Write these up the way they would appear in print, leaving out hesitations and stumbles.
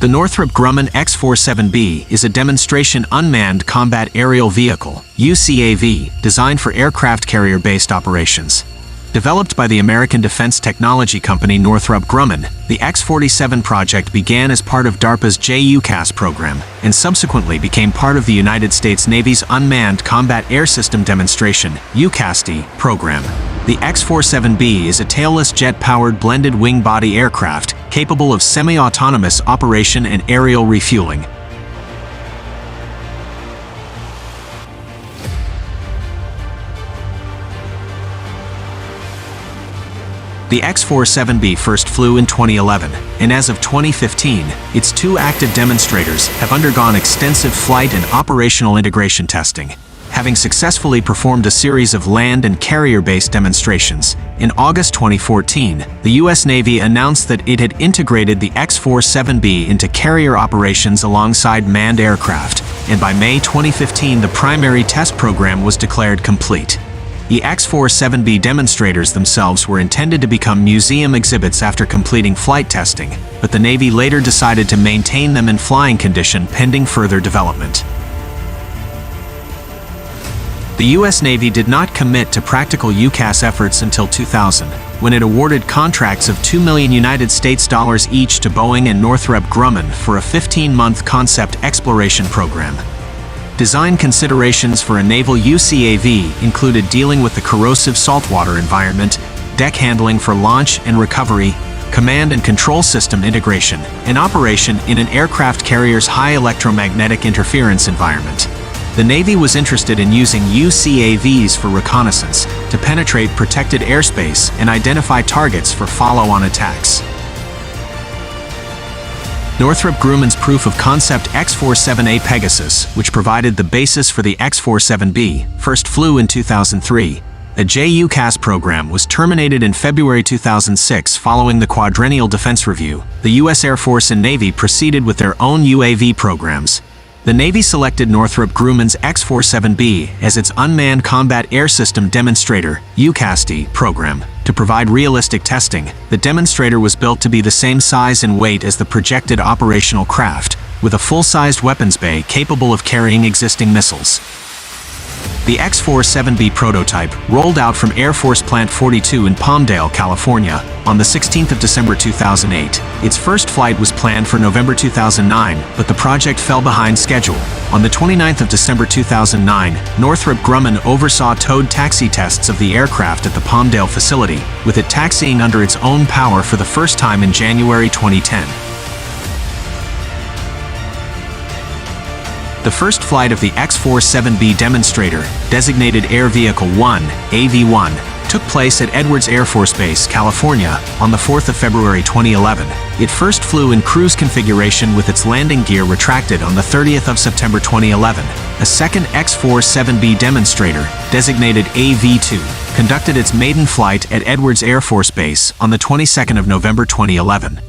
The Northrop Grumman X-47B is a demonstration unmanned combat aerial vehicle, UCAV, designed for aircraft carrier-based operations. Developed by the American defense technology company Northrop Grumman, the X-47 project began as part of DARPA's JUCAS program and subsequently became part of the United States Navy's Unmanned Combat Air System Demonstration (UCASD) program. The X-47B is a tailless jet-powered blended wing-body aircraft capable of semi-autonomous operation and aerial refueling. The X-47B first flew in 2011, and as of 2015, its two active demonstrators have undergone extensive flight and operational integration testing. Having successfully performed a series of land and carrier-based demonstrations, in August 2014, the U.S. Navy announced that it had integrated the X-47B into carrier operations alongside manned aircraft, and by May 2015 the primary test program was declared complete. The X-47B demonstrators themselves were intended to become museum exhibits after completing flight testing, but the Navy later decided to maintain them in flying condition pending further development. The U.S. Navy did not commit to practical UCAS efforts until 2000, when it awarded contracts of $2 million each to Boeing and Northrop Grumman for a 15-month concept exploration program. Design considerations for a naval UCAV included dealing with the corrosive saltwater environment, deck handling for launch and recovery, command and control system integration, and operation in an aircraft carrier's high electromagnetic interference environment. The Navy was interested in using UCAVs for reconnaissance, to penetrate protected airspace and identify targets for follow-on attacks. Northrop Grumman's proof-of-concept X-47A Pegasus, which provided the basis for the X-47B, first flew in 2003. A JUCAS program was terminated in February 2006 following the Quadrennial Defense Review. The U.S. Air Force and Navy proceeded with their own UAV programs. The Navy selected Northrop Grumman's X-47B as its Unmanned Combat Air System Demonstrator (UCASD) program. To provide realistic testing, the demonstrator was built to be the same size and weight as the projected operational craft, with a full-sized weapons bay capable of carrying existing missiles. The X-47B prototype rolled out from Air Force Plant 42 in Palmdale, California, on the 16th of December 2008. Its first flight was planned for November 2009, but the project fell behind schedule. On the 29th of December 2009, Northrop Grumman oversaw towed taxi tests of the aircraft at the Palmdale facility, with it taxiing under its own power for the first time in January 2010. The first flight of the X-47B demonstrator, designated Air Vehicle 1, AV-1, took place at Edwards Air Force Base, California, on the 4th of February 2011. It first flew in cruise configuration with its landing gear retracted on the 30th of September 2011. A second X-47B demonstrator, designated AV-2, conducted its maiden flight at Edwards Air Force Base on the 22nd of November 2011.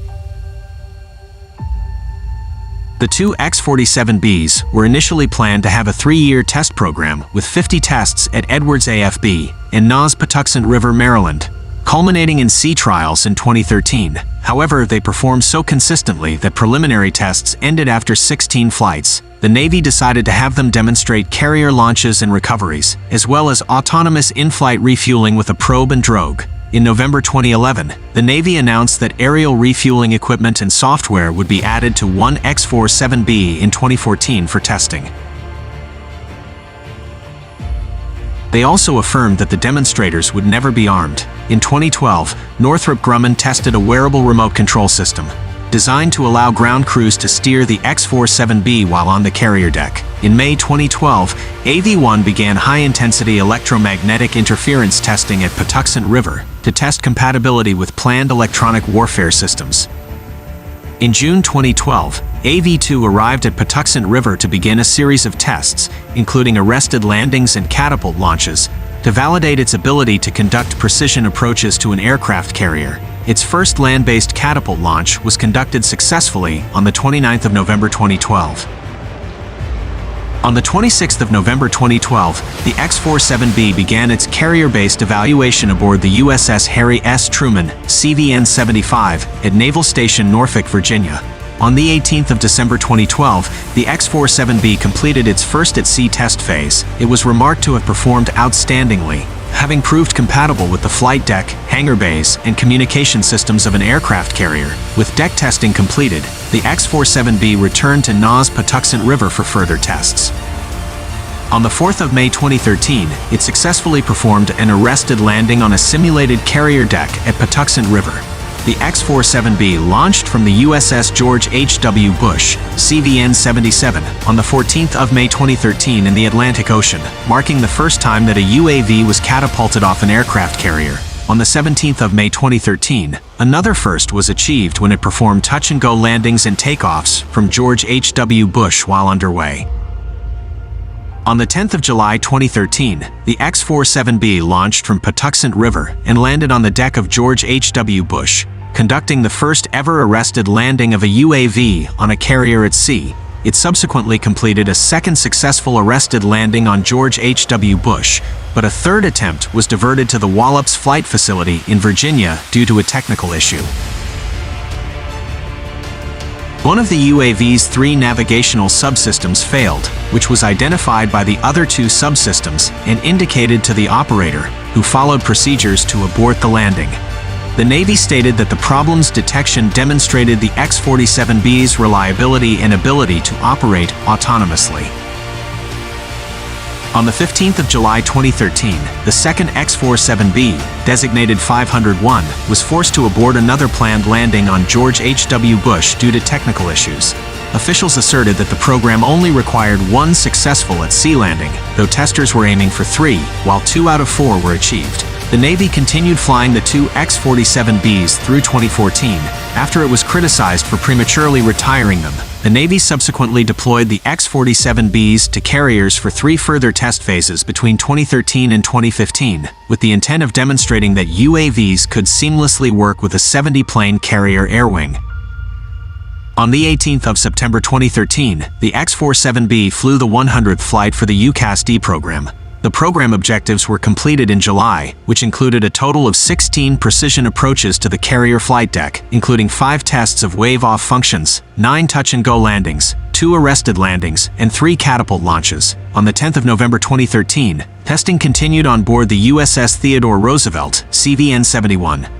The two X-47Bs were initially planned to have a 3-year test program with 50 tests at Edwards AFB and NAS Patuxent River, Maryland, culminating in sea trials in 2013. However, they performed so consistently that preliminary tests ended after 16 flights. The Navy decided to have them demonstrate carrier launches and recoveries, as well as autonomous in-flight refueling with a probe and drogue. In November 2011, the Navy announced that aerial refueling equipment and software would be added to one X-47B in 2014 for testing. They also affirmed that the demonstrators would never be armed. In 2012, Northrop Grumman tested a wearable remote control system, designed to allow ground crews to steer the X-47B while on the carrier deck. In May 2012, AV-1 began high-intensity electromagnetic interference testing at Patuxent River to test compatibility with planned electronic warfare systems. In June 2012, AV-2 arrived at Patuxent River to begin a series of tests, including arrested landings and catapult launches, to validate its ability to conduct precision approaches to an aircraft carrier. Its first land-based catapult launch was conducted successfully on the 29th of November 2012. On the 26th of November 2012, the X-47B began its carrier-based evaluation aboard the USS Harry S. Truman, CVN-75, at Naval Station Norfolk, Virginia. On the 18th of December 2012, the X-47B completed its first at-sea test phase. It was remarked to have performed outstandingly, having proved compatible with the flight deck, hangar bays, and communication systems of an aircraft carrier. With deck testing completed, the X-47B returned to NAS Patuxent River for further tests. On the 4th of May 2013, it successfully performed an arrested landing on a simulated carrier deck at Patuxent River. The X-47B launched from the USS George H.W. Bush, CVN-77, on the 14th of May 2013 in the Atlantic Ocean, marking the first time that a UAV was catapulted off an aircraft carrier. On the 17th of May 2013, another first was achieved when it performed touch-and-go landings and takeoffs from George H.W. Bush while underway. On the 10th of July 2013, the X-47B launched from Patuxent River and landed on the deck of George H.W. Bush, conducting the first ever arrested landing of a UAV on a carrier at sea. It subsequently completed a second successful arrested landing on George H.W. Bush, but a third attempt was diverted to the Wallops Flight Facility in Virginia due to a technical issue. One of the UAV's 3 navigational subsystems failed, which was identified by the other 2 subsystems and indicated to the operator, who followed procedures to abort the landing. The Navy stated that the problem's detection demonstrated the X-47B's reliability and ability to operate autonomously. On the 15th of July 2013, the second X-47B, designated 501, was forced to abort another planned landing on George H.W. Bush due to technical issues. Officials asserted that the program only required 1 successful at-sea landing, though testers were aiming for 3, while 2 out of 4 were achieved. The Navy continued flying the 2 X-47Bs through 2014, after it was criticized for prematurely retiring them. The Navy subsequently deployed the X-47Bs to carriers for 3 further test phases between 2013 and 2015, with the intent of demonstrating that UAVs could seamlessly work with a 70-plane carrier air wing. On the 18th of September 2013, the X-47B flew the 100th flight for the UCAS-D program. The program objectives were completed in July, which included a total of 16 precision approaches to the carrier flight deck, including 5 tests of wave-off functions, 9 touch-and-go landings, 2 arrested landings, and 3 catapult launches. On the 10th of November 2013, testing continued on board the USS Theodore Roosevelt, CVN-71.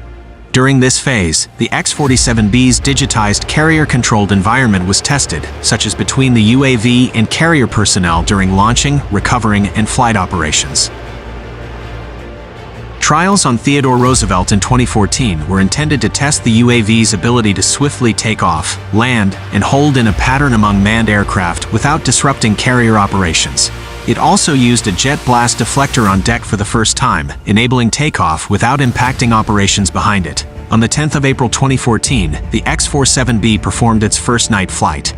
During this phase, the X-47B's digitized carrier-controlled environment was tested, such as between the UAV and carrier personnel during launching, recovering, and flight operations. Trials on Theodore Roosevelt in 2014 were intended to test the UAV's ability to swiftly take off, land, and hold in a pattern among manned aircraft without disrupting carrier operations. It also used a jet blast deflector on deck for the first time, enabling takeoff without impacting operations behind it. On the 10th of April 2014, the X-47B performed its first night flight.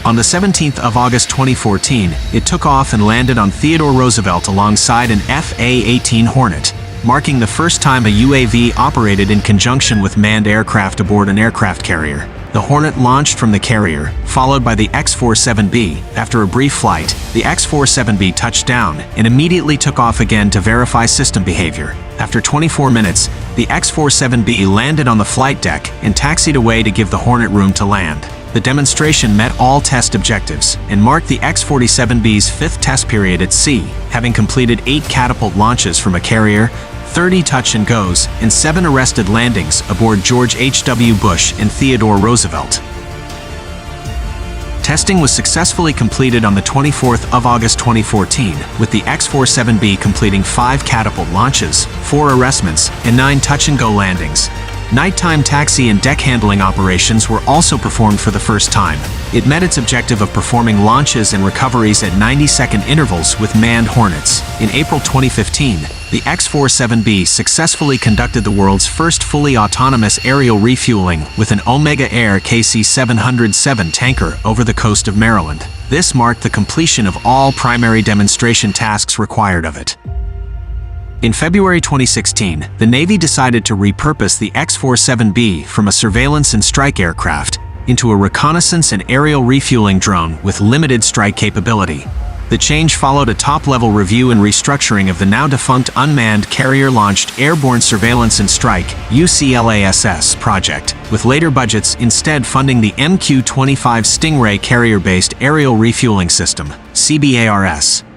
On the 17th of August 2014, it took off and landed on Theodore Roosevelt alongside an FA-18 Hornet, marking the first time a UAV operated in conjunction with manned aircraft aboard an aircraft carrier. The Hornet launched from the carrier, followed by the X-47B. After a brief flight, the X-47B touched down and immediately took off again to verify system behavior. After 24 minutes, the X-47B landed on the flight deck and taxied away to give the Hornet room to land. The demonstration met all test objectives and marked the X-47B's 5th test period at sea, having completed 8 catapult launches from a carrier, 30 touch-and-goes, and 7 arrested landings aboard George H.W. Bush and Theodore Roosevelt. Testing was successfully completed on the 24th of August 2014, with the X-47B completing 5 catapult launches, 4 arrestments, and 9 touch-and-go landings. Nighttime taxi and deck handling operations were also performed for the first time. It met its objective of performing launches and recoveries at 90-second intervals with manned Hornets. In April 2015, the X-47B successfully conducted the world's first fully autonomous aerial refueling with an Omega Air KC-707 tanker over the coast of Maryland. This marked the completion of all primary demonstration tasks required of it. In February 2016, the Navy decided to repurpose the X-47B from a surveillance and strike aircraft into a reconnaissance and aerial refueling drone with limited strike capability. The change followed a top-level review and restructuring of the now-defunct Unmanned Carrier-Launched Airborne Surveillance and Strike (UCLASS) project, with later budgets instead funding the MQ-25 Stingray Carrier-Based Aerial Refueling System (CBARS).